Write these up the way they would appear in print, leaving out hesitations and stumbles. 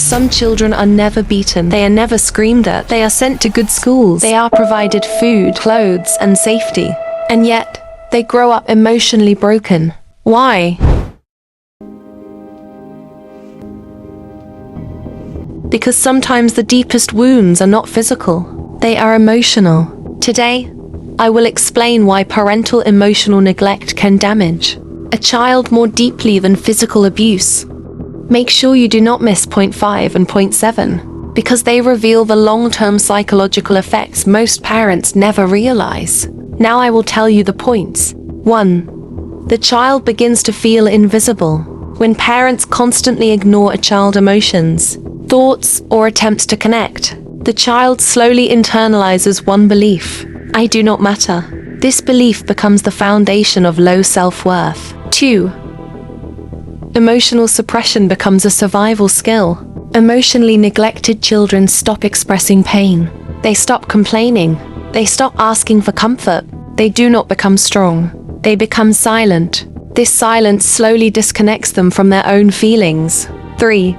Some children are never beaten, they are never screamed at, they are sent to good schools, they are provided food, clothes, and safety. And yet, they grow up emotionally broken. Why? Because sometimes the deepest wounds are not physical, they are emotional. Today, I will explain why parental emotional neglect can damage a child more deeply than physical abuse. Make sure you do not miss point 5 and point 7, because they reveal the long-term psychological effects most parents never realize. Now I will tell you the points. 1. The child begins to feel invisible. When parents constantly ignore a child's emotions, thoughts, or attempts to connect, the child slowly internalizes one belief: I do not matter. This belief becomes the foundation of low self-worth. 2. Emotional suppression becomes a survival skill. Emotionally neglected children stop expressing pain. They stop complaining. They stop asking for comfort. They do not become strong. They become silent. This silence slowly disconnects them from their own feelings. 3.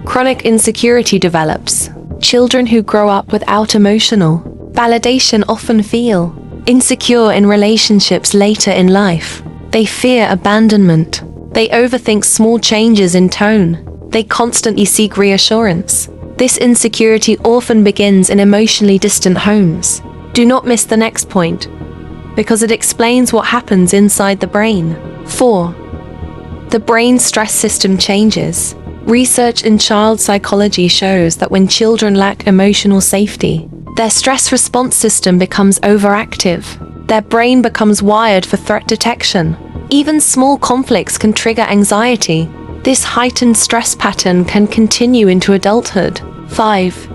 Chronic insecurity develops. Children who grow up without emotional validation often feel insecure in relationships later in life. They fear abandonment. They overthink small changes in tone. They constantly seek reassurance. This insecurity often begins in emotionally distant homes. Do not miss the next point, because it explains what happens inside the brain. 4. The brain stress system changes. Research in child psychology shows that when children lack emotional safety, their stress response system becomes overactive. Their brain becomes wired for threat detection. Even small conflicts can trigger anxiety. This heightened stress pattern can continue into adulthood. 5.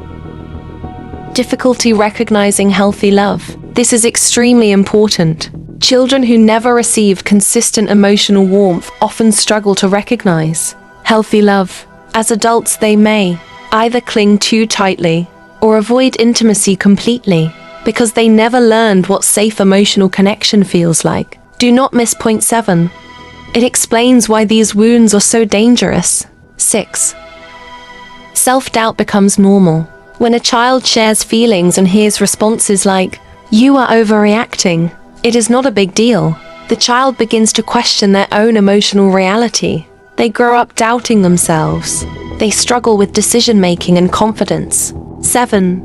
Difficulty recognizing healthy love. This is extremely important. Children who never received consistent emotional warmth often struggle to recognize healthy love. As adults, they may either cling too tightly or avoid intimacy completely because they never learned what safe emotional connection feels like. Do not miss point 7. It explains why these wounds are so dangerous. 6. Self-doubt becomes normal. When a child shares feelings and hears responses like, "You are overreacting," it is not a big deal. The child begins to question their own emotional reality. They grow up doubting themselves. They struggle with decision-making and confidence. 7.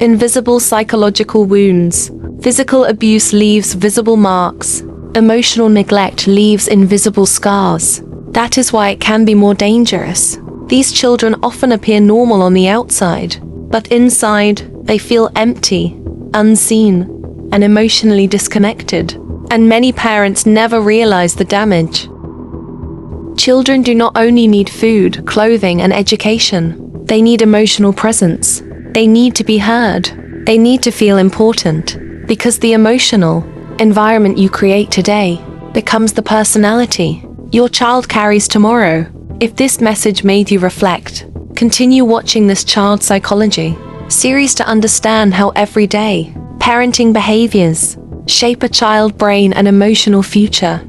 Invisible psychological wounds. Physical abuse leaves visible marks. Emotional neglect leaves invisible scars. That is why it can be more dangerous. These children often appear normal on the outside, but inside, they feel empty, unseen, and emotionally disconnected. And many parents never realize the damage. Children do not only need food, clothing, and education. They need emotional presence. They need to be heard. They need to feel important. Because the emotional environment you create today becomes the personality your child carries tomorrow. If this message made you reflect, continue watching this child psychology series to understand how everyday parenting behaviors shape a child brain and emotional future.